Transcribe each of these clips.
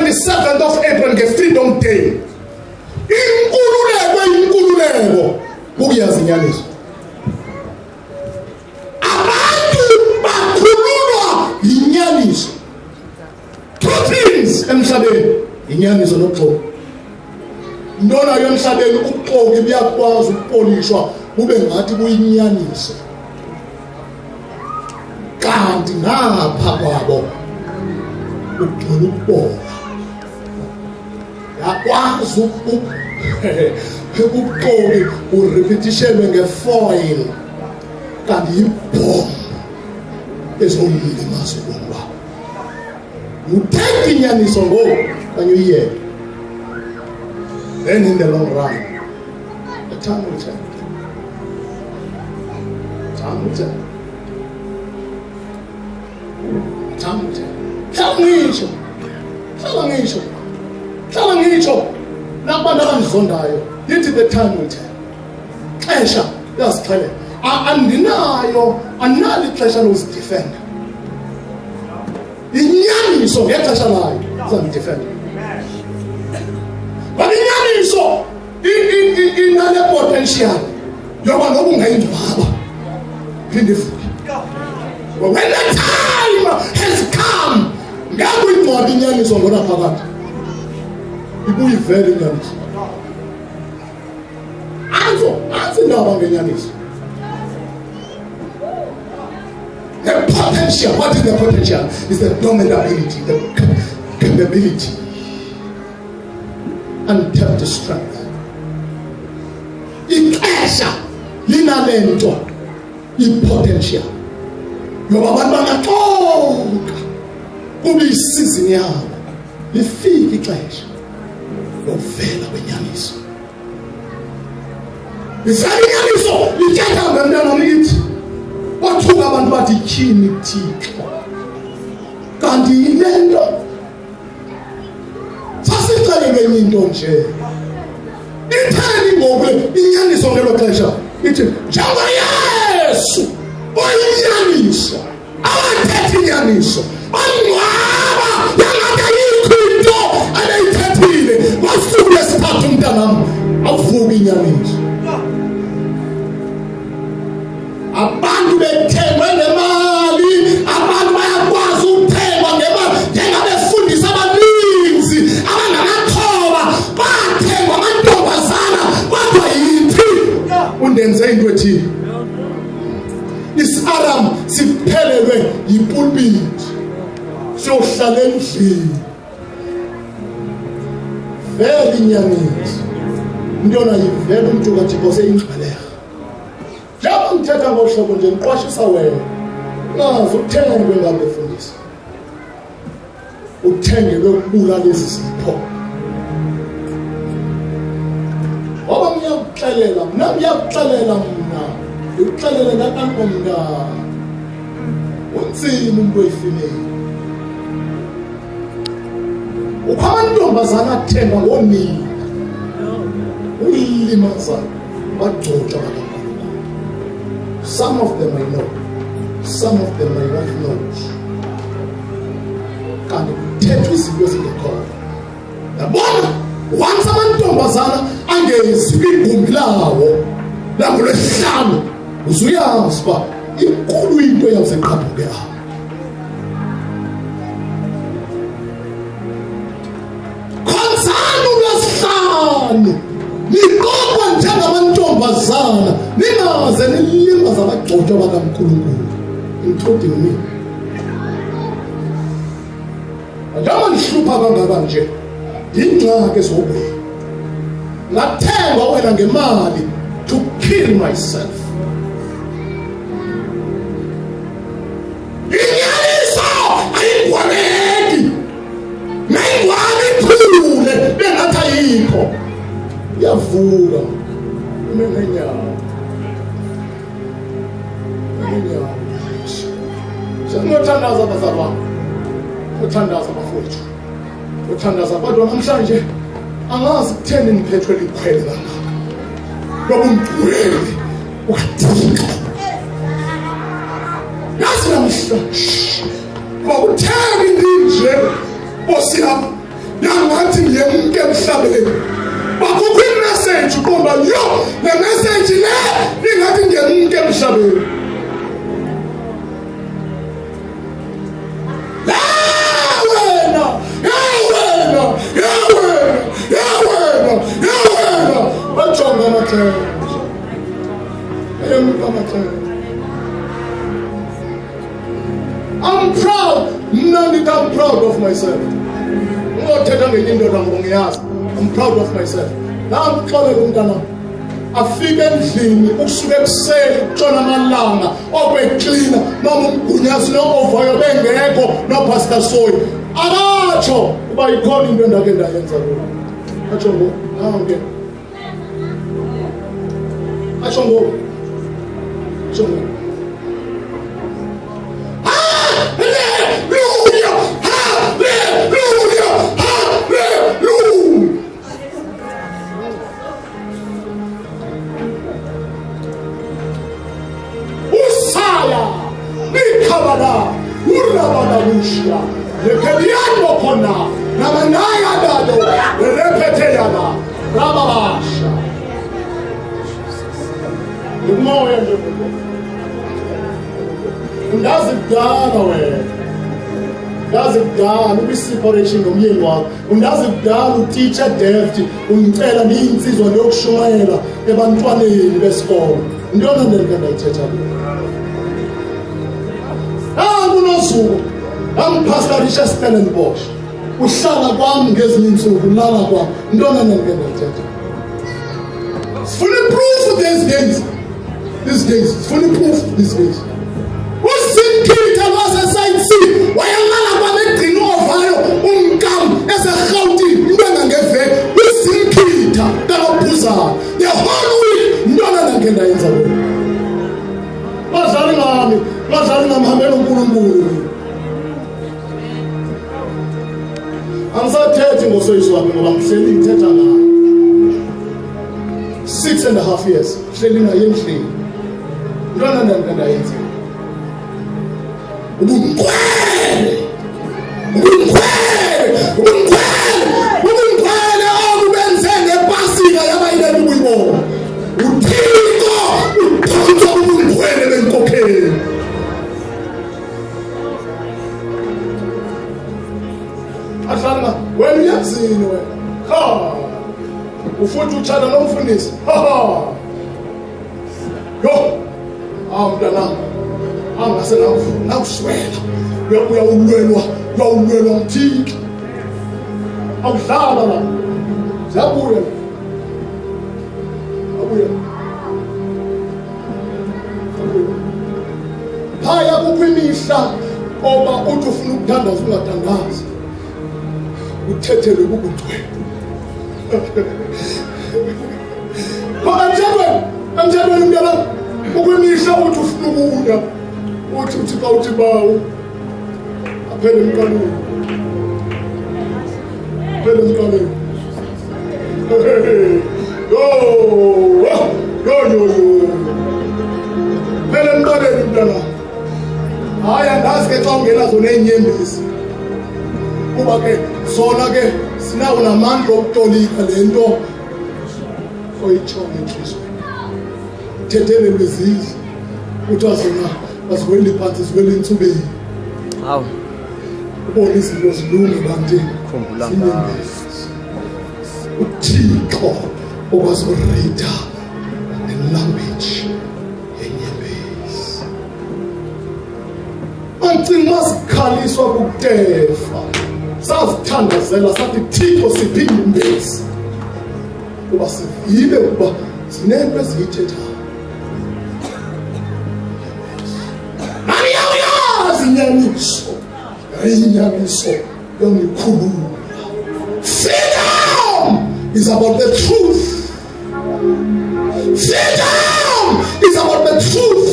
27th of April nge-Freedom Day. Inkululeko ukuyazi inyaniso. Abantu bakhululwa inyaniso. Two things emhlabeni, inyaniso noxolo. Ndona yomhlabeni uxoki buyakwazi ukupolishwa kube ngathi kuyinyaniso. Kanti ngapha kwabo ugcwele ukubola. Yakwazi uxoki urepetitionwe ngefoil kanti yibomb ezolilimaza ubomi bakho. You take inyaniso ngoku kanye uyiyeke. Then in the long run, the time will tell. Time will tell. Time will tell. Hlala ngisho. Nabantu abangizondayo, lithi the time will tell. Xesha liyazixelela. Analo ixesha lokuzidefenda. Inyaniso ngexesha layo izandidefenda. But inyaniso inale potential yoba ngoba ungayingcwaba phinde futhi. When the time has come, ngakuyingcwaba inyaniso ngona phakathi. Ibuyivele inyaniso. Anzi indaba ngenyaniso. The potential, what is the potential? Is the dominant ability, the capability. Untapped strength. Ixesha linalento ipotential. Ngoba abantu bangaxoka kube isizini yabo lifike ixesha lokuvela kwenyaniso. Inyaniso lithetha ngomntana lithi wathuka abantu bathi tyhini Thixo. Kanti yilento sasixelelwe enye into nje. Itheni ngoku inyaniso ngelo xesha ithi njengoba Yesu oyinyaniso awathethi inyaniso angcwaba yangathi ayikho into abeyithethile ngosuku lwesithathu umntanam avuka inyaniso. Abantu bethengwe ngemali, abantu bayakwazi ukuthengwa ngemali njengabefundisa abaninzi abangamaxhoba bathengwa amantombazana kodwa yithi undenze into ethile. Isaram siphelelwe yipulpit siyohlala endlini vele inyaniso ntona yivele umuntu kaThixo seyingxalela. Njengoba ngithetha ngohlobo nje ngiqwashisa wena nazo uthengwe ngabe fundisa uthengelwe ukubula lezi zipho. Ngoba ngiyakuxelela ngikuxelele nakankomda unzima umuntu oyifilele. Ukhamantombazana athengwa ngonini uyilimaza bagcotsha abantu. Some of them I know, some of them I not know. Kanti kuthethwa izinto ezingekhoyo. Yabona once amantombazana angezi kwigumbi lawo lakuLwesihlanu uzuyazi uba inkulu into eyawuzeqhamuke apha. Khonzani uLwesihlanu niqokwa njengamantombazana ningaze nilimaza abagcotshwa bakaNkulunkulu including me. Njengoba nihlupha kangaka nje ingxaki ezobeni ngathengwa wena ngemali to kill myself. Inyaniso ayingwaleki nayingwali iphule bengathi ayikho yavuka umenenyawo sengiyothandaza abazalwane, uthandaza abafowethu, uthandaza kodwa namhlanje angazi kutheni niphethwe likhwele kangaka loba umgcwele ukaThixo. Yazi namhlanje kwakutheni nje Nkosi yami emhlabeni bakukho imessage uqomba yo le message le ingathi ngemuntu emhlabeni I'm proud. I'm proud of myself. I'm proud of myself. Now I'm calling afike endlini ukusuka ekuseni kutshona amalanga okwecleaner noma umgunyazi no-ovayo bengekho no-pastor soy abatsho uba ikhona into endake ndayenza kulo atsho ngoku nange atsho ngoku atsho ngoku Undazi kudala ukwi-separation nomyeni wakho undazi kudala uteacher deft ungicela niyinsizwa lokushumayela ebantwaneni besikolo ndiyona ndendika ndayithetha kunosuku Pastor Richard Stellenbosch uhlala kwami ngezinye insuku ulala kwami ndiyona ndendika ndayithetha sifuna proof these days sifuna proof these days uSinkitha wasesayitsi wayalala kwamegcini ovayo umkam eseGauteng into engangeveke uSinkitha kaBhuzana the whole week ntona nake ndayenza lo bazali ngamhambela uNkulunkulu angisathethi ngosoyiso wami ngoba ngihleli ngithetha ngayo 6.5 years hleli naye endlini ntona nake ndayenza ubunkwele akubenze ngepasika yabayileli kuyibona uthiko udonsa ubunkwele benkokheli ahlala wena uyazini wena ufuthi uthanda nomfundisi yo mntanami angase nakuswela uyawulwelwa umthiki awudlala la ziyabuya phaya kukho imihla oba uthi ufuna ukuthandaza ungatandazi uthethelwe kubungcwele emthethweni mntana ukwimihla uthi ufuna ukuya uthi xa uthi bawo aphele emqaleni phele emqaleni mntana hayi andazi ke xa ungena zona eenyembezi kuba ke zona ke sinawo namandla okutolika le nto oyitshoyo entliziyweni uthethelelwe zizi kuthiwa zona aziweli phansi ziweli entsubeni hawu ubona izinto zilunge kanti khumbula uThixo okwazorida language yenyembezi anti masikhaliswa kutefa sazithandazela sathi Thixo siphi inyembezi kuba sivibe kuba zinento eziyithethayo inyaniso yongikhulula. Freedom is about the truth. Freedom is about the truth.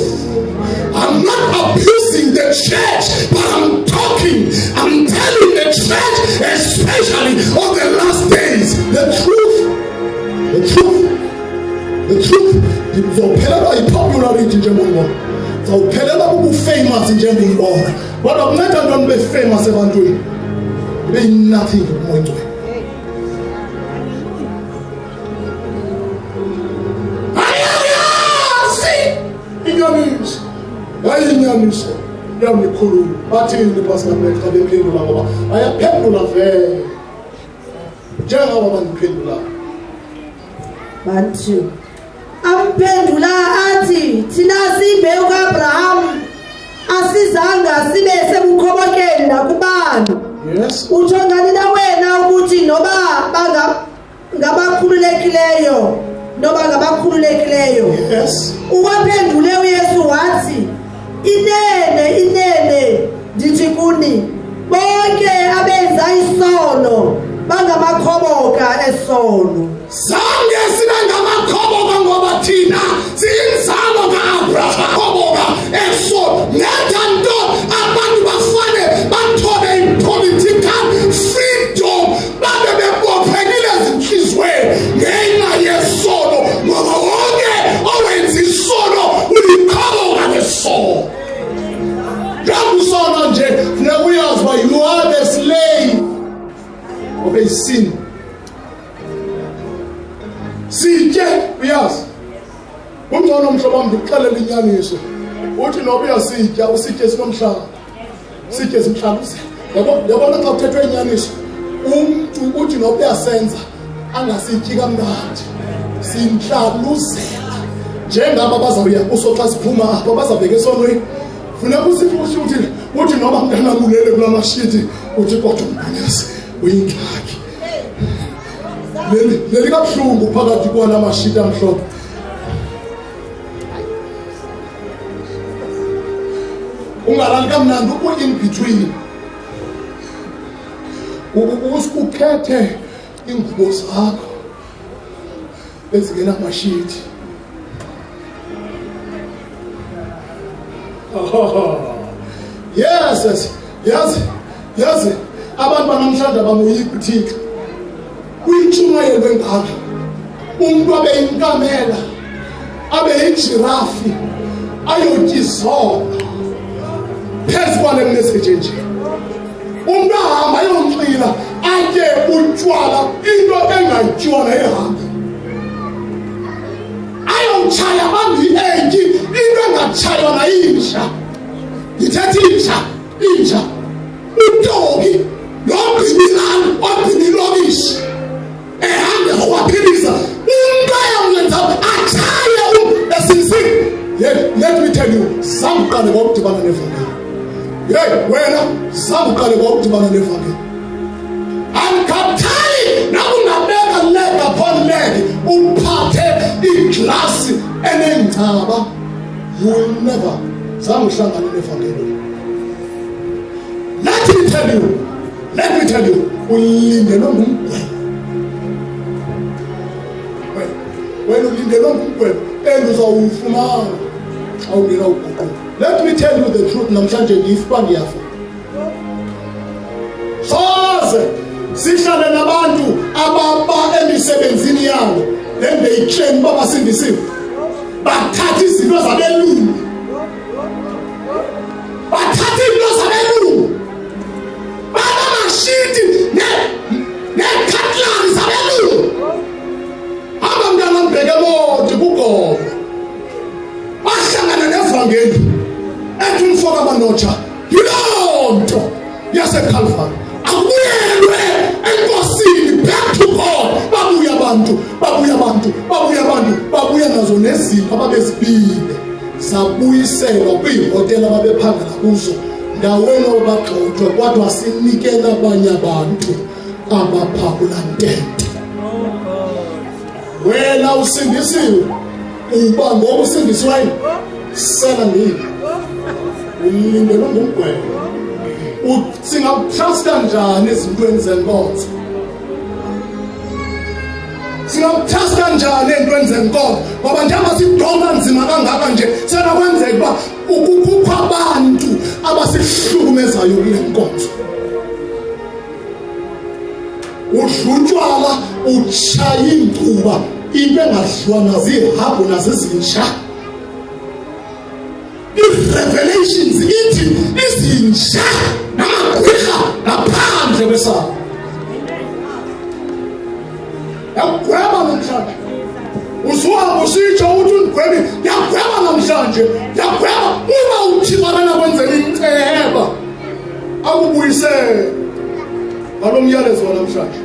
I'm not abusing the church, but I'm telling the church, especially on the last days, the truth. Zophelela ipopularity njengombona. Zophelela ukufamous njengombona. But I'm not going to be famous ebantwini. Be nothing more. Wayinyaniso yamikhulu bathini Pastor Mekha bephendula ngoba ayaphendula vele njengoba bandiphendula bantu amphendula athi thina simbewu kaAbraham asizanga sibe sebukhobokeni nakubani. Yes. Utsho ngani na wena ukuthi noba ngabakhululekileyo noba ngabakhululekileyo. Yes. Uwaphendule uYesu wathi inene ndithi kuni bonke abenza isono bangamakhoboka esono. Zange sibe ngamakhoboka ngoba thina siyinzalo kaAbraham khoboka esono ngethanto abantu bafane bathobe i-political freedom babe bebophekile ezinhlizweni ngenxa yesono ngoba wonke owenza isono uyikhoboka lesono. Njengosono nje funeka uyazi uba you are the slave of a sin. Sitye uyazi umntwana omhlobo wam ndikuxelela inyaniso uthi noba uyasitya usitye sinomhlaba sitye simhlaluzela yabona xa kuthethwe inyaniso umntu uthi noba uyasenza angasityi kamnandi simhlaluzela njengaba bazawuya kuso xa siphuma apha bazawubheka esonweni funeka uthi noba mntanamulele kula mashiti uthi kodwa mntanesi uyingxaki leli kabuhlungu phakathi kwala mashiti amhlophe. Ungalali kamnandi in between ukhethe ingubo zakho ezingena mashiti. Yes abantu banamhlanje abamuyika uThixo uyintshumayelo engaka umuntu abe inkamela abe yijirafi ayotya izona phezu kwale message nje umuntu ahamba ayonxila atye utywala into engatyiwa ehambe ayotshaya abambi enki into engatshaywa nayinja ithetha inja utoki lobhibilani obhinilokishi ehambe rhwaphilisa umntu ayamlenza atshaye esinsini. Let me tell you, zamqale ngokudibana nevangeli. Wena zamqale ngokudibana nevangeli. Ankathayi nakungabeka leg upon leg uphathe iglasi enengcaba. You will never zamhlangana nevangeli. Let me tell you, ulindelwe ngumgwebo. Wena ulindelwe ngumgwebo uzawufumana awungena uguquko. Let me tell you the truth namhlanje ngiyifa ngiyafa. Soze sihlale nabantu ababa emisebenzini yabo then they claim babasindisiwe bathatha izinto zabelungu banamashiti nekhatlari zabelungu abamntana mbheke modi kugogo bahlangana nevangeli ethi umfoka abanotsha yiloo nto yaseKalvari akubuyelwe enkosini back to God. babuya nazo nezipho ababezibile sabuyiselwa kwihotela ababephangela kuzo ndaweni obagxothwa kodwa sinikela abanye abantu abaphakula ntente. Wena usindisiwe uba ngoku usindisiweyo sela ngini ulindelwe ngumgwebo. Singatrust kanjani ezintweni zenkonzo? Singatrust kanjani ezintweni zenkonzo? Ngoba njengoba sidonga nzima kangaka nje senokwenzeka uba ukukupha abantu abasihlukumezayo kule nkonzo. Udlutshwala utshaya ingcuba into engadliwa nazihabhu nazizinja. I-Revelations ithi izinja namagwirha ngaphandle kwesango. Yakugweba namhlanje usuhamba usitsho uthi ngingagwebi, ngiyagweba namhlanje, ngiyagweba uma uThixo kwenzela inceba akubuyisele ngalomyalezo namhlanje.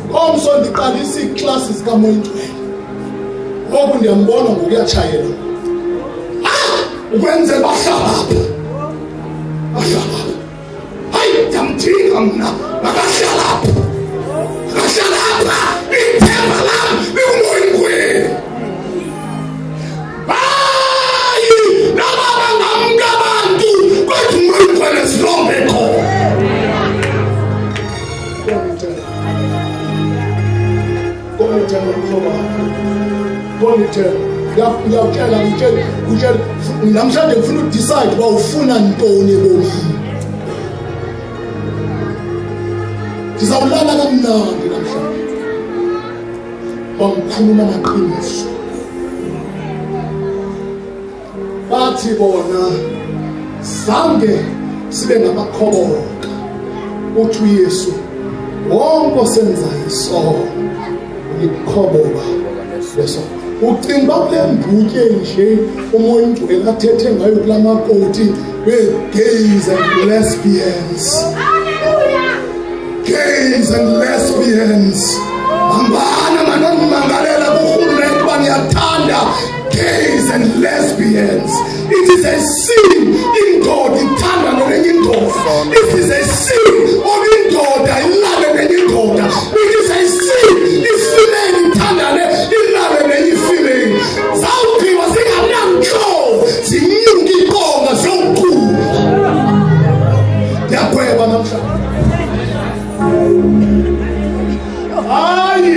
Ngomso ndiqalisa iiklasi zikaMoyintweni. Ngoku ndiyambona ngokuyatshayela. Ukwenze bahlala. Hayi, ndiyamdinga mna. Makahlala. Makahlala. Ithemba lam likuMoyintweni. Hayi, nababa ngamntu kwethu uMoyintweni esilombeko. Ngiyakutshela namhlanje ngifuna udecide uba ufuna ntoni ebomini. Ndizawulala kamnandi namhlanje bangikhuluma amaqiniso. Bathi bona zange sibe ngamakhoboka, uthi uYesu wonke osenza isono ikhoboka leso. Ucinga kule mbutye nje uMoyintweni athethe ngayo kula makoti we-gays and lesbians. Gays and lesbians. Ambana mangalela kuRhulumente uba niyathanda gays and lesbians. It is a sin indoda ithandane nenye indoda. It is a sin indoda ilale nenye indoda. It is a sin ifemeli ithandane ilale nenye ifemeli. Zawuphiwa zingamnamhlobo zinyuka iqonga ziyomkhulu. Ndiyagweba namhlanje. Hayi,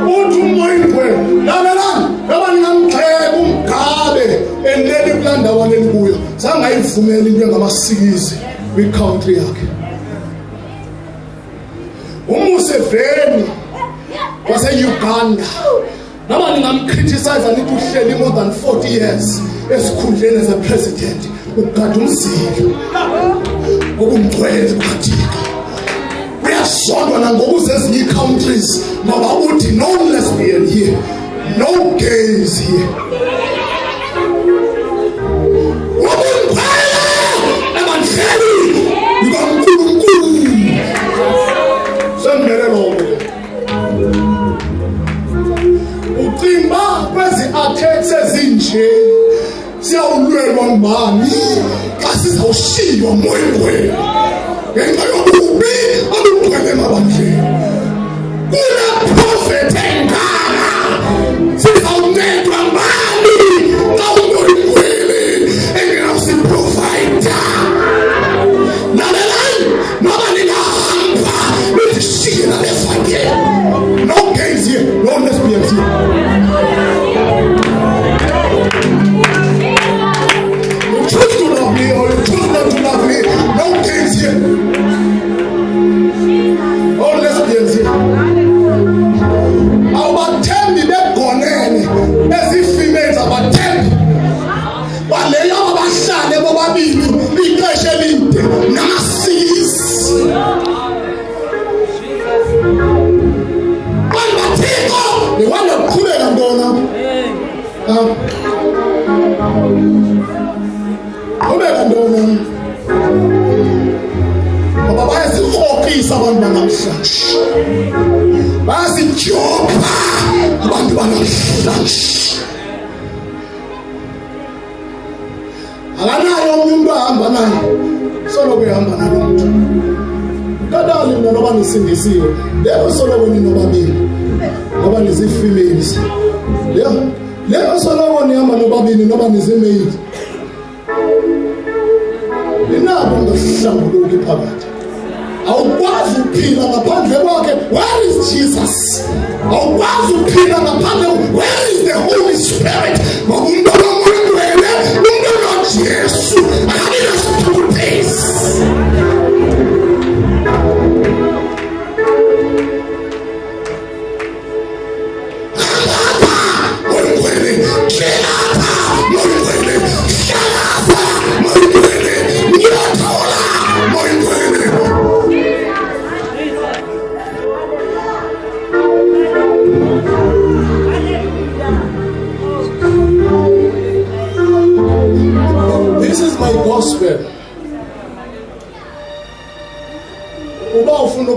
uthi uMoyintweni lalelani ngoba ningamgxeka umgabe endele kulandawo lelikuyo. Sangayivumela into engamasikizi kwi-country yakhe. uMuseveni wase-Uganda noma ningamcriticize nithi uhleli more than 40 years esikhundleni as a president ukugada umzilo okumgcwele kukaThixo. Uyasondwa nangokuze ezinye countries ngoba uthi no lesbian here, no gays here. Ubungcwele emanhleli ukaNkulunkulu. Sembelelo ucimba kwezi attacks ezinje siyawulwelwa ngubani xa sizawushiywa uMoyintweni ngenxa yobubi obugcwele emabandleni. Kule prophet engaka sizawuncedwa ngubani xa uMoyintweni engenasiprovider. Lalelani noba ningahamba nizishiye nale fayile. No gays here, no lesbians here. You choose to love me or you choose not to love me. No gays here. No lesbians here. Abathembi begonene ezi-females abathembi baleyo abahlale bobabili ixesha elide namasisi. Bangathixo niwanda kuqhubeka ntona qhubeka ntona ngoba bayazirhokisa abantu banamhlanje, bayazijoba abantu banamhlanje. Akanayo omnye umntu ahamba naye soloko ehamba nalo mntu. Kadali mna noba nisindisiwe leyo soloko ninobabili noba nizi-females. Leyo soloko nihamba nobabili noba nizi-male. Ninabo ngahlambuluki phakathi. Awukwazi ukuphila ngaphandle kwakhe. Where is Jesus? Awukwazi ukuphila ngaphandle. Where is the Holy Spirit? Ngoba umntwana kaMoyintweni umntwana kaJesu akanasiphuthesi.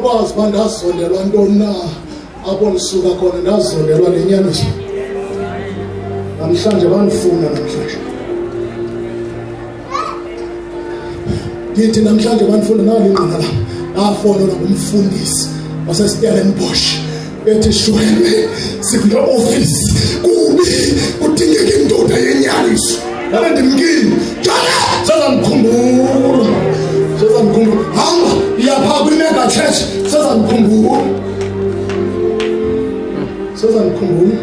ukwazi uba ndazondelwa ntoni na apho ndisuka khona ndazondelwa lenyaniso. Namhlanje bandifuna namhlanje. Ndithi namhlanje bandifuna nalinqina lam. Ndafonelwa ngumfundisi waseStellenbosch. Ethi shwele sikule office kubi kudingeka indoda yenyaniso. Ngabe ndimkile. Jana sezamkhumbula. Sezamkhumbula. Hamba yapha kwimega church sezamkhumbula. Sezamkhumbula.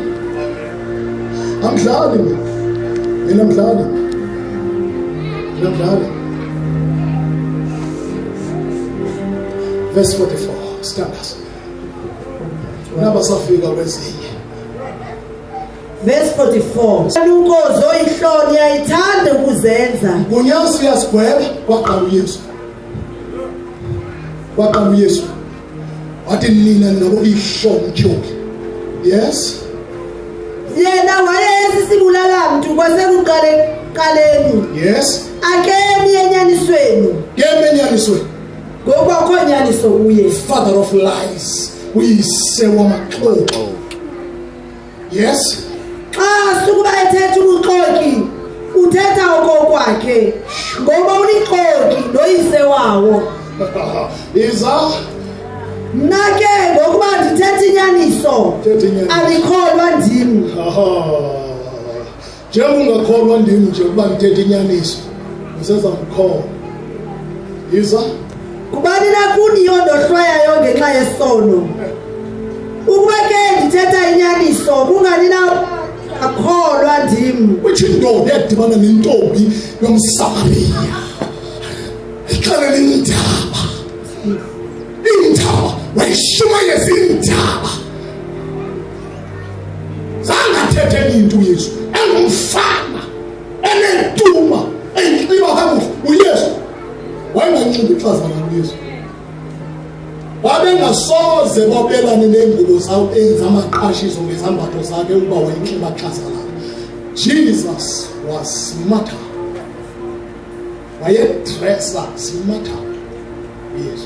Amdlali mina mdlali. Mdlali. Verse 44. Stand us. Nabasafika kwezinye. Verse 44. Ukozo ihloni ayithanda ukuzenza. Kunyaso yasigweba kwaqala uYesu. Kwaqala uYesu. Wathi nina nabo ihloni jonke. Yes. Yena wayesibulala mntu kwasekuqaleni. Yes. Akemi enyanisweni. Kemi enyanisweni. Ngoba khonyaniso uye. Father of lies. Uyise wamaxoxo. Yes. Xa sukuba ethetha ubuxoki uthetha okokwakhe ngoba ulixoki noyise wawo. Iza Mna ke ngokuba ndithetha inyaniso andikholwa ndim. Njengoba ungakholwa ndim nje ukuba ndithetha inyaniso usezamkholwa. Iza Kubani na kuni yondohlwayayo ngenxa yesono. Ukuba ke ndithetha inyaniso kungani na akholwa ndim. Which indoda yadibana nentombi yomSamariya. Ixelele indaba. Indaba wayishumayeza indaba. Zangathethe into uYesu engumfana enentuma enxiba kakuhle uYesu. Wayenganxibi ixhaza kaYesu. Wabengasoze bobelane nengubo zawo ezamaqhashiso ngezambatho zakhe ukuba wayinxiba ixhaza lakhe. Jesus was smarter. Wayedressa smarter. Yes.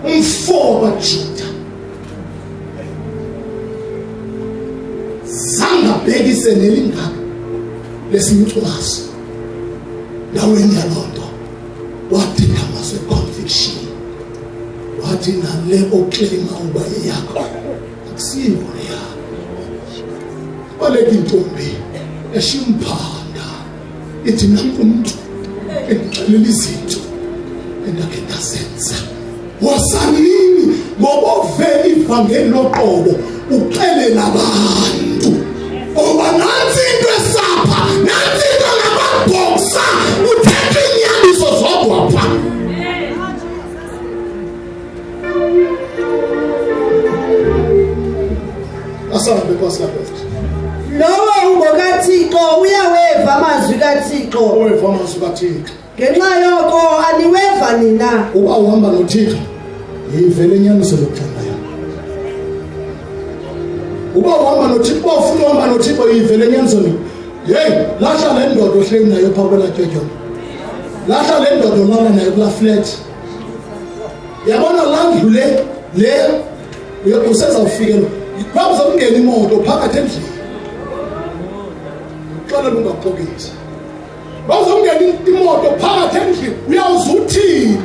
Umfoba Juda. Zangabhekise nelingaka lesimculazi. Ndaweni yalonto wathi ngamazwe conviction. Wathi nale oclaima uba yakho akusiyo yakho. Baleka intombi eshimphanda ithi namuntu engixelela izinto endakhe ndazenza. Wasanini ngoba uvele ivangeli loqobo uxelela abantu. Oba nansi into esapha, nansi into ngamabhoksa, uthethe inyaniso zodwa pha. Asabe kwasilapha. Lowo ungokaThixo uyaweva amazwi kaThixo. Oweva amazwi kaThixo. Ngenxa yoko aniweva nina. Uba uhamba noThixo, yivele inyaniso lokuthanda. Uba uhamba noThixo, uba ufuna uhamba noThixo yivele inyaniso. Hey, lahla le ndodo ohleli nayo phaa kwela tyotyombe. Lahla le ndodo olala nayo kula flat. Yabona landlu le usezawufikela. Babuzawungena imoto phakathi endlini. Xana lungaphokisi. Bazongena imoto phakathi endlini uyawuza uthini?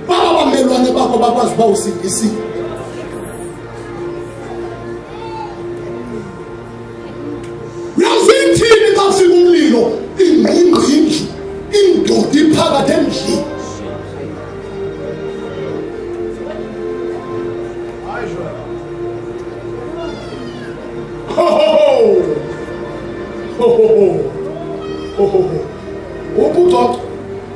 Baba bamelwane bakho bakwazi uba usindisile. Uyawuzithini xa kufika umlilo ingqingqindlu indoda iphakathi endlini. Ubudoda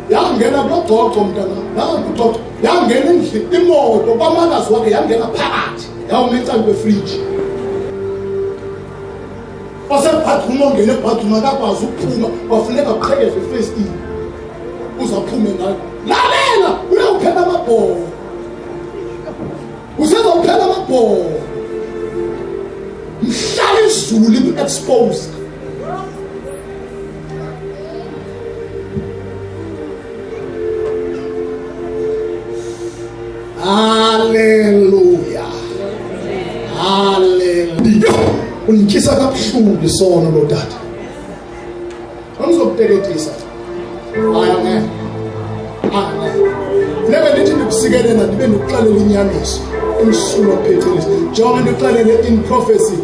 yangena kulodoco mntana. Nangudoda yangena endlini imoto kwamanazi wakhe yangena phakathi yawumenca kwefriji. Wasebhathrumu ongena ebhathrumu akakwazi ukuphuma kwafuneka kuqhekeze ifestini. Uzaphume ngayo. Lalela uyawuphela amabhola. Usezawuphela amabhola. Mhlala izulu liku-expose. Unikisa kabuhlungu isono lo dad. Angizokuteketisa. Hayi ngeke. Nebe lithi ndikusikelena ndibe ndikuxelela inyaniso. Umsulo phethelisa. Njengoba ndikuxelele in prophecy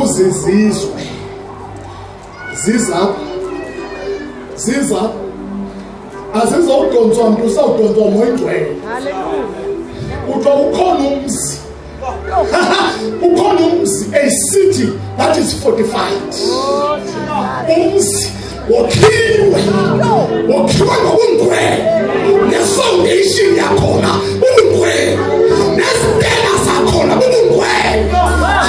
uzizizwe. Ziza azizodonswa umuntu usawudonswa moyingcwele. Haleluya. Utho ukhona umzi. Ukhona umzi, a city that is fortified. Umzi wakhiwe ngobungcwele. Ne-foundation yakhona ubungcwele. Nezitena zakhona ubungcwele.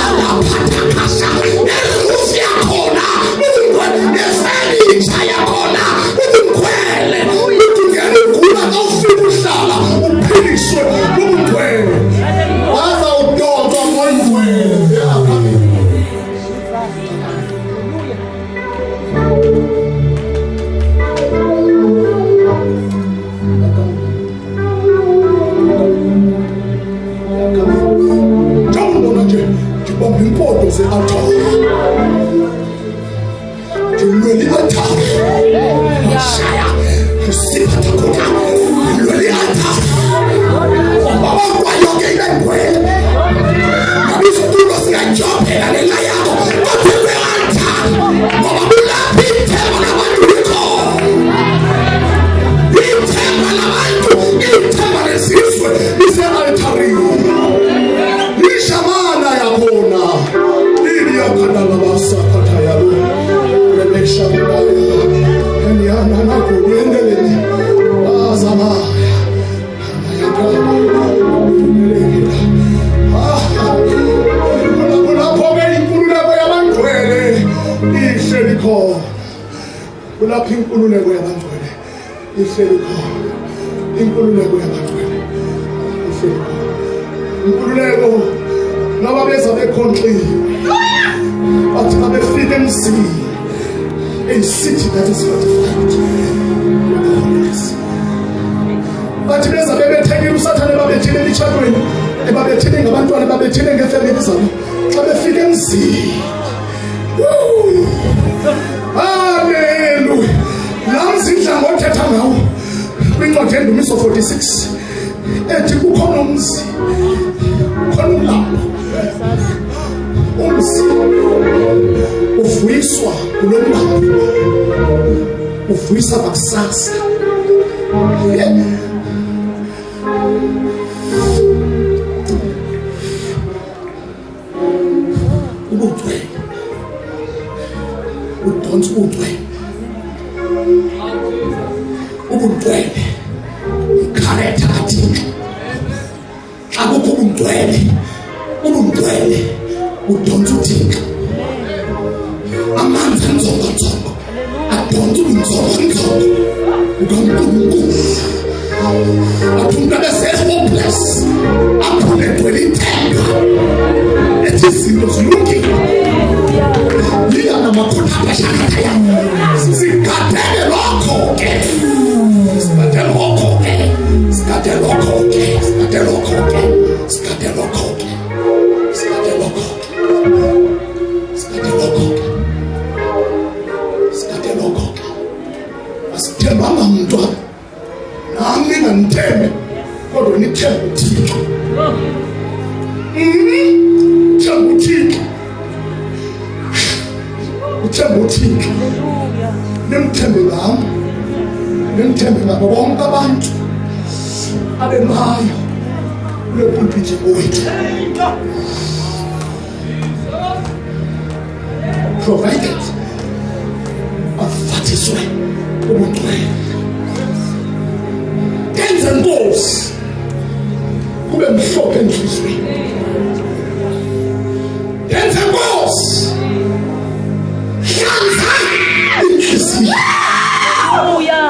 Alaphathakasha. Ne-roof yakhona ubungcwele. Ne-furniture yakhona ubungcwele. Udingela ukula nawufika uhlala uphiliswe ubungcwele. Waza udonswa moyingcwele. Impoto ze-altar ndilwela i-altar shaya siphathakota ndilwela i-altar abakwayo ke ibengwele ngabe isitulo siyajophela lela yakho kodwa kwe-altar ngoba kulapho ithemba labantu likhona. Ithemba labantu, ithemba lesizwe lise-altarini. Lishamana yabona iliyakhandala basakhatha yalo remeshamaya enyana nakuyendeleni azamaya kulapho-ke inkululeko yabangcwele ihleli khona. Kulapho inkululeko yabangcwele ihleli khona. Inkululeko yabangcwele ihleli khona. Inkululeko naba beza bekhonxiwe bathi babefika emzini, a city that is fortified. Bathi beza bebethekile usathane babethile emitshatweni ebabethile ngabantwana babethile ngefemeli zabo xa befika emzini. Haleluya. La mzindla ngothetha ngawo kwincwadi yeNdumiso 46 ethi kukhona umzi, khona umlambo. Umzi uvuyiswa kulo mlambo, uvuyisa bakusasa. Ubungcwele udonsa ubungcwele. Ubungcwele ikharetha kaThixo. Akukho ubungcwele, ubungcwele udonsa uThixo. Amanzi anzongo adonsa ubunzongo ukaNkulunkulu. Aphuma bese-hopeless, aphuma egcwele ithemba ethi izinto zilungile. Liya namakhona abashakataya sigadele lokho-ke, sigadele lokho-ke, sigadele lokho-ke, sigadele lokho-ke, sigadele lokho-ke, sigadele lokho-ke, sigadele lokho-ke, sigadele lokho-ke. Asithembanga mntwana nami ningangithembe kodwa nithembe uThixo. Themba uThixo, uthemba uThixo. Nimthembe ngami, nimthembe ngabo bonke abantu abemayo kule pulpiti wethu, provided afathiswe ubungcwele. Kenze Nkosi kube mhlophe enhliziyweni. Kenze Nkosi hlanza inhliziyo. Haleluya.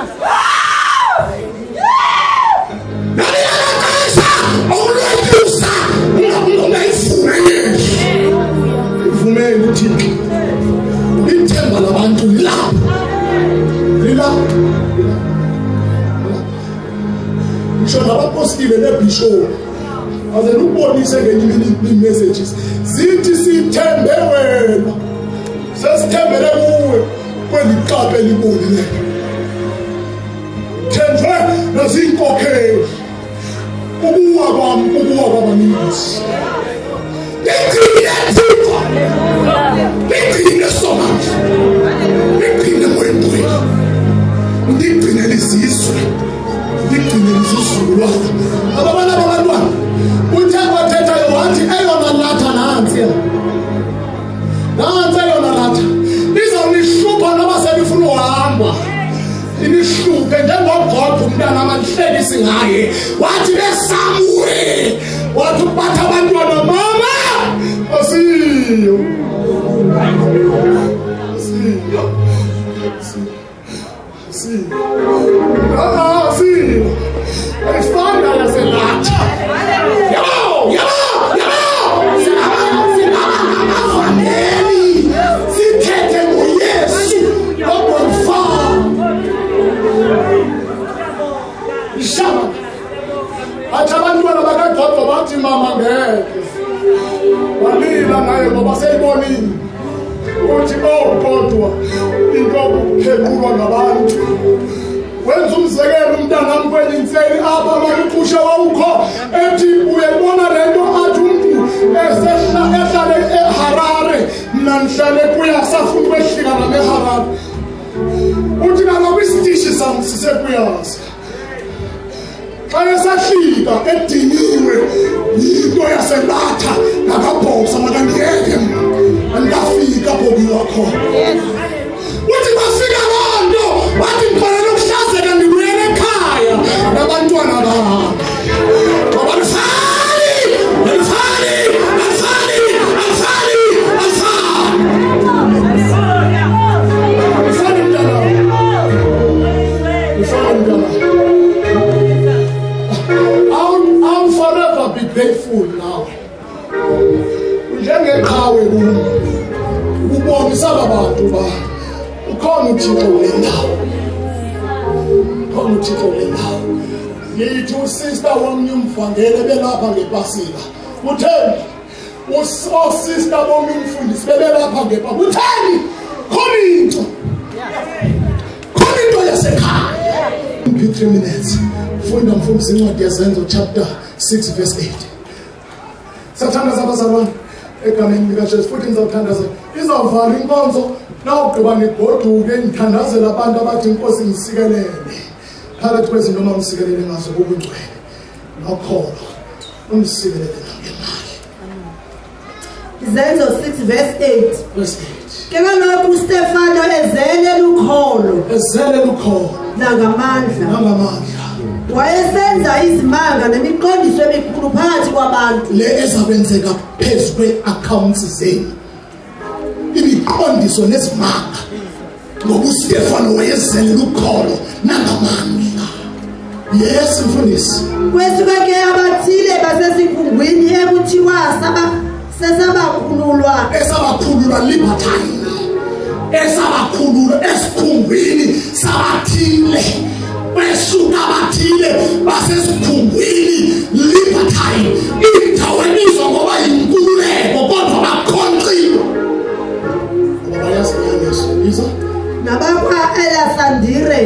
Ivumele uThixo. Ithemba labantu lilapho. Ngisho nabapostile nebishop aze ukubonise ngenye imini messages zithi sithembe wena inkulunkulu le thenjwe nazinkokheli ukuwa kwabaninzi ngigcine Thixo ngigcine somandla ngigcine moyeni ngigcine izizwe ngigcine izizukulwane ababana babantwana uthe wathetha wathi eyona latha nansi eyona latha izawunishupha noba selifuna uhamba inishuphe njengogogo umntana amanihlekisi ngaye wathi besamuwe wathi uphatha abantwana mama asiyo ayifana yaselatha sithethe ngoYesu obomfana ishaba bathi abantwana bakagogo bathi mama ngeke walila naye ngoba seyibonile uthi kodwa into okuphequlwa ngabantu wenza umzekelo umntanami kwenye inseli apha makuqushe wawukho ethi uyebona lento athi umuntu ehlale eHarare mina ngihlale kuyasafuna ukwehlika neHarare uthi naloku isitishi sami sisekuyasa xa esahlika ediniwe yinto yaselatha nakabhosa makangeke andafika bobi wakho uthi bafika lonto wathi ngibonela ukuhlazeka ndibuyele ekhaya nabantwana bami I'll forever be grateful now. Njengeqhawe ubonisa abantu ba ukhona uThixo wendawo. Ukhona uThixo wendawo. Yithi usister wami umvangele belapha ngePasika. Utheni? Sister wami umfundisi belapha ngePasika. Utheni? Khona into yasekhaya. 3 minutes. Funda mfundisi incwadi yaZenzo chapter 6 verse 8. Sathandaza abazalwane egameni likaJesu futhi ngizawuthandaza izawuvala inkonzo nawugqiba nigoduke ngithandazela abantu abathi inkosi ngisikelele phakathi kwezinto omangisikelele ngazo ubungcwele nokholo ungisikelele ngemali. Zenzo 6 verse 8. Verse 8. Ke kaloku uStefano ezele lukholo nangamandla wayesenza izimanga nemiqondiso emikhulu phakathi kwabantu le ezakwenzeka phezu kwe-accounts zenu imiqondiso nezimanga ngoba uStefano wayezele lukholo nangamandla. Yes mfundisi. Kwesuka ke abathile basesikhungwini ekuthiwa esabakhululwa libertine esabakhululwa esikhungwini sabathile besuka abathile basesikhungwini libertine indawo ebizwa ngoba yinkululeko kodwa bakhonqiwe ngoba yaseyesu nabakwa Elasandire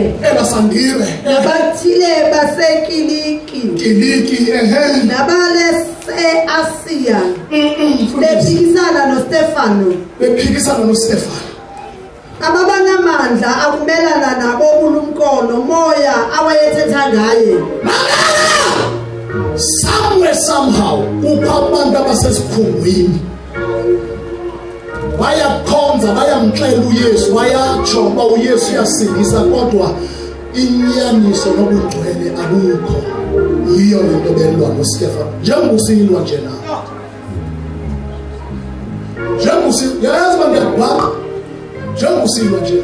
nabathile basekiliki nabale Asiya bephikisana noStefano ababanamandla akumelana nabo uNkulunkulu moya awayethetha ngaye somehow abantu abasesikhungwini bayakhonza bayamxela uYesu bayatsho uba uYesu uyasindisa kodwa inyaniso nobungcwele abukho. Yiyo lento belwa noStefano njengosilwa nje nawe yazi bandiyabhala njengosilwa nje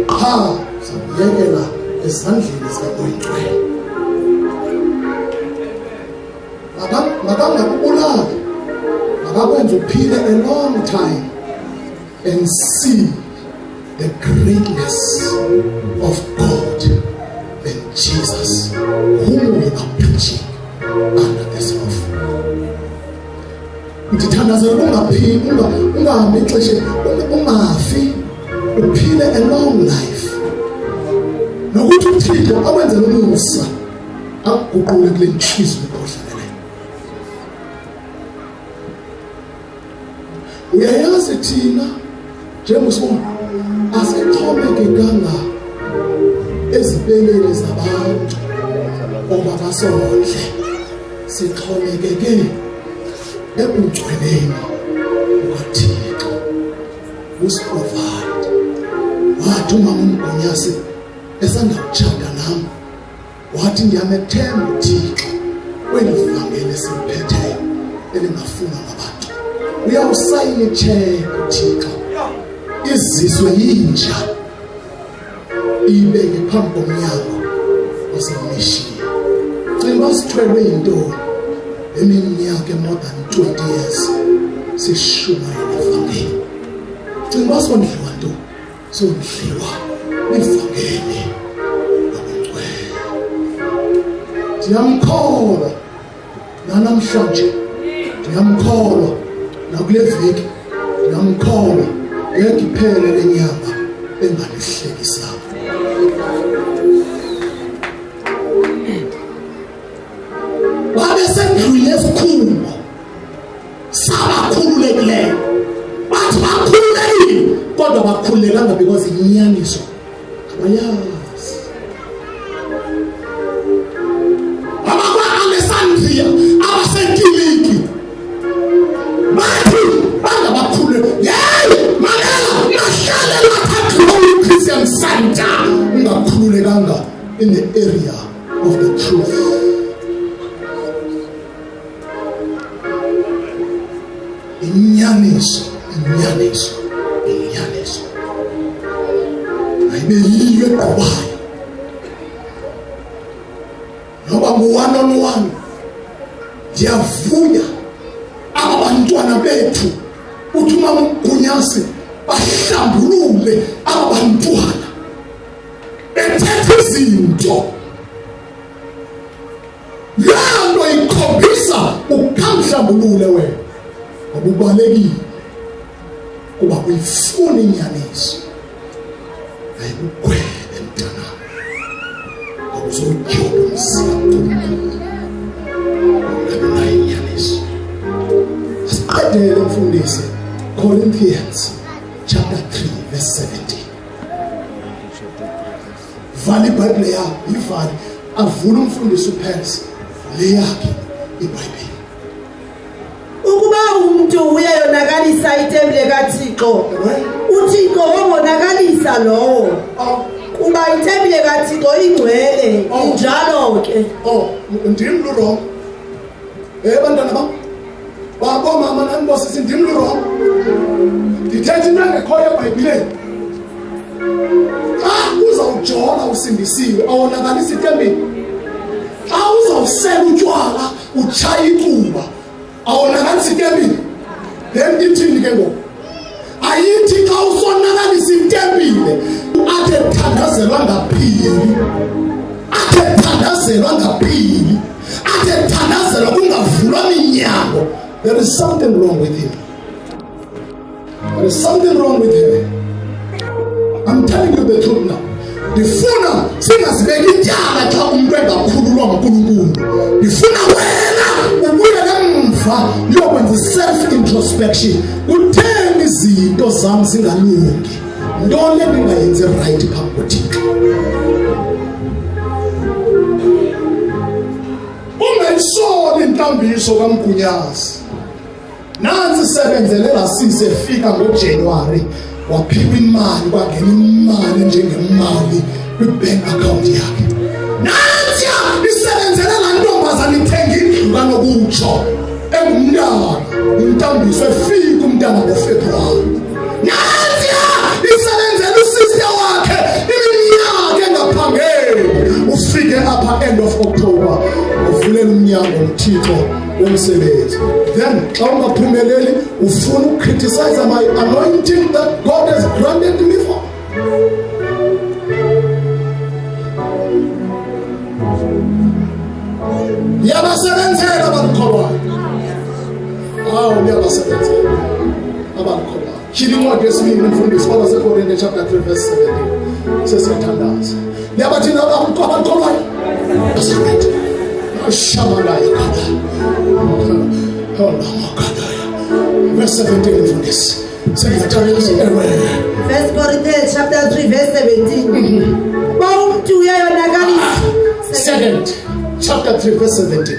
nawe sabuyekela ezandleni zikaNkulunkulu makangakubulali makakwenza uphile a long time and see the greatness of God and Jesus whom we are preaching under this roof. Ndithandazela ungahambi ixesha ungafi uphile a long life nokuthi uThixo awenze umusa akuguqule kule nhliziyo ekhohlakeleyo. Uyayazi thina njengosimo asixhomekekanga ezibeleni zabantu oba basondle, sixhomekeke ekugcweleni kukaThixo usiprovide. Wathi umama uMgonyasi esanda kuchanda nami wathi ngiyamethemba uThixo welivangeli esiphetheyo elingafuna ngabantu. Uyawusayina icheck uThixo izizwe yinja ibeke phambi komnyango osemishiya. Cinga sithwele into eminyaka more than 20 years sishumayela evangeli. Cinga sondliwa nto sondliwa evangeli ngokugcwele. Ndiyamkholwa namhlanje, ndiyamkholwa nakule veki, ndiyamkholwa ngeke iphele lenyanga engalihlekisanga. Babesendlwini esikhulu sabakhululekileyo, bathi bakhululekile kodwa bakhululekanga because inyaniso abayazi. Abakwa-Alexandria abasenkiliki bathi bangabakhululeki. Yeyi Mandela nahlale lapha Christian Center ungakhululekanga in the area of the truth. Inyaniso ayibeyiyo eqhubayo noba ngu-one on one. Ndiyavuya abantwana bethu uthi umama uMgonyasi bahlambulule abantwana bethetha izinto. Laa nto ikhombisa ukhamhlambulule wena akubalekile kuba uyifuna inyaniso ayikugwele mntanami akuzotyhoba umzimba ungabi nayo inyaniso. Asiqedele mfundisi Corinthians chapter 3 verse 17. Vale iBhayibhile yakho ivale avule umfundisi uParis le yakhe iBhayibhile. Ukuba umuntu uyayonakalisa itembile kaThixo, uThixo wonakalisa lowo. Kuba itembile kaThixo ingcwele njalo ke. Ndim luro. Bantwana bam. Babo mama nani bosisi ndim luro. Ndithethe into engekhoyo eBhayibhileni. Uzawujola usindisiwe awonakalisa itembile. Xa uzawusela utywala utshaya icuba awonakalisa itembile. Then ithini ke ngoku? Ayithi xa usonakalisa itembile athe thandazelwa ngaphili, athe thandazelwa ngaphili, athe thandazelwa kungavulwa minyango. There is something wrong with him. There is something wrong with her. I'm telling you the truth now. Ndifuna singazibeki ityala xa umuntu engakhululwa nguNkulunkulu. Ndifuna wena ubuyele emva uyokwenza self-introspection. Kutheni izinto zami zingalungi? Ntoni endingayenzi right phambi koThixo? Ungayisoli intambiso kaMgunyazi. Nansi isebenzele lasise efika ngoJanuary waphiwa imali kwangena imali njengemali kwibank account yakhe. Nansi isebenzele la ntombazana ithenga indlu kanokutsho engumntana intambiso efika umntana ngoFebruary. Nansi isebenzele usister wakhe iminyaka engaphangeli ufike apha end of October uvulela umnyango uThixo womsebenzi. Then xa ungaphumeleli ufuna ukcriticize my anointing that God has granted me for. Yabasebenzela abakholwayo. Yabasebenzela abakholwayo. Tyhila incwadi yesibili mfundisi kwabaseKorinte chapter 3 verse 17. Sesiyathandaza. Laba thina abakholwayo. Shamalaya kada. Verse 17 mfundisi. Sesiyathandaza ewe. 1 Corinthians chapter 3 verse 17. Bawumntu uyayonakalisa. Second chapter 3 verse 17.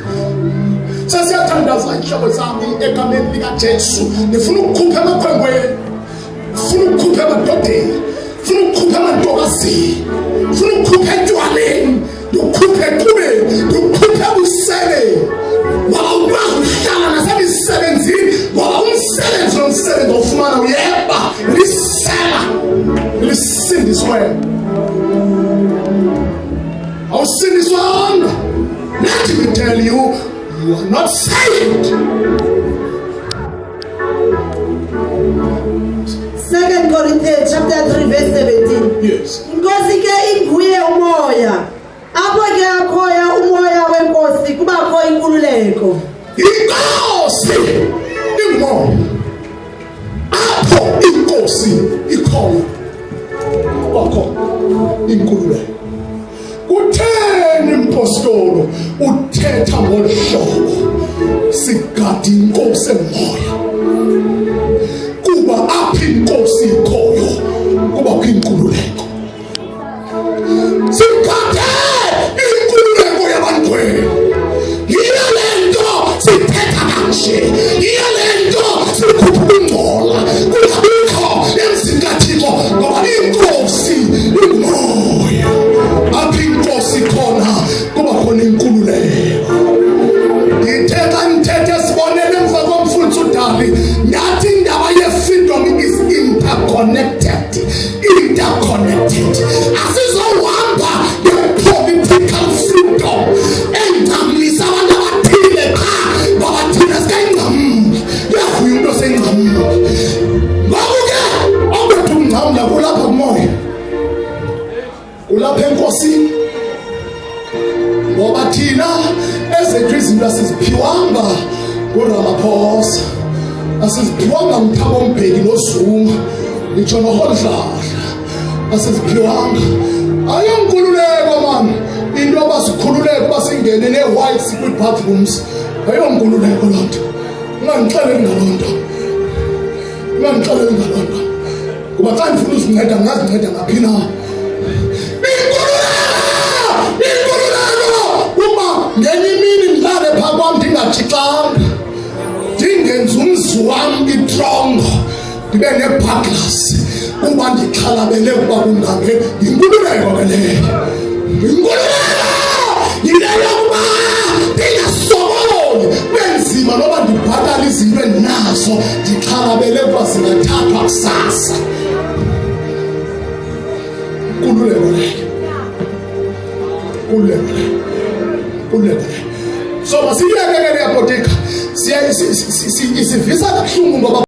Sesiyathandaza inhlobo zami egameni likaJesu. Nifuna ukukhupha emakhwenkweni. Nifuna ukukhupha emadodeni. Nifuna ukukhupha amantokazini. Nifuna ukukhupha etywaleni. Ukukhupha ekubeni. Ukukhupha ubusele. Wawukwazi ukuhlala nasemsebenzini. Ngoba umsebenzi nomsebenzi ofumana uyeba. Lisela. Lisindiswe. Awusindiswanga. Let me tell you, you are not saved. 2 Corinthians chapter 3 verse 17. Yes. Inkosi ke inguye umoya. Apho ke akhoya umoya wenkosi kubakho inkululeko. Inkosi imoya. Apho inkosi ikhona. Bakho inkululeko. Utheni impostolo uthetha ngohlobo sigadi inkosi emoya kuba apha inkosi ikhoyo kuba kwinkululeko sigade inkululeko yabantwana yiyo lento sithetha kanje yiyo lento sikhupha ingcola kungabikho emzinkathiko ngoba inkosi imoya apha inkosi khona kuba khona inkululeko. Ngithetha sibonele emva komfundisi uDavi ngathi indaba ye-freedom is interconnected. Asizohamba nge-political freedom engcamlisa abantu abathile qha ngoba thina sikayingcamli. Kuyavuya umuntu osengcamli. Ngoku-ke obethu ungcamla kulapha kumoya. Kulapha enkosini. Ngoba thina ezethu izinto asiziphiwanga nguRamaphosa, asiziphiwanga nguThabo Mbeki noZuma, ngitsho noHodladla, asiziphiwanga. Ayonkululeko man, into abasikhululeko basingene ne-whites kwi-bathrooms, ayonkululeko loo nto. Ungandixeleli ngaloo nto, ungandixeleli ngaloo nto, ngoba xa ndifuna uzinceda ngazinceda ngaphi na. Ngenye imini ndilale phaa kwam ndingatshixanga, ndingenzi umzi wam itrongo, ndibe nebuglers kuba ndixhalabele ukuba kungange yinkululeko ke leyo. Inkululeko yile yokuba ndingasokoli benzima noba ndibhatala izinto endinazo ndixhalabele ukuba zingathathwa kusasa. Inkululeko leyo. Inkululeko leyo. So masiyeke ke leyapotika sivisa kabuhlungu ngoba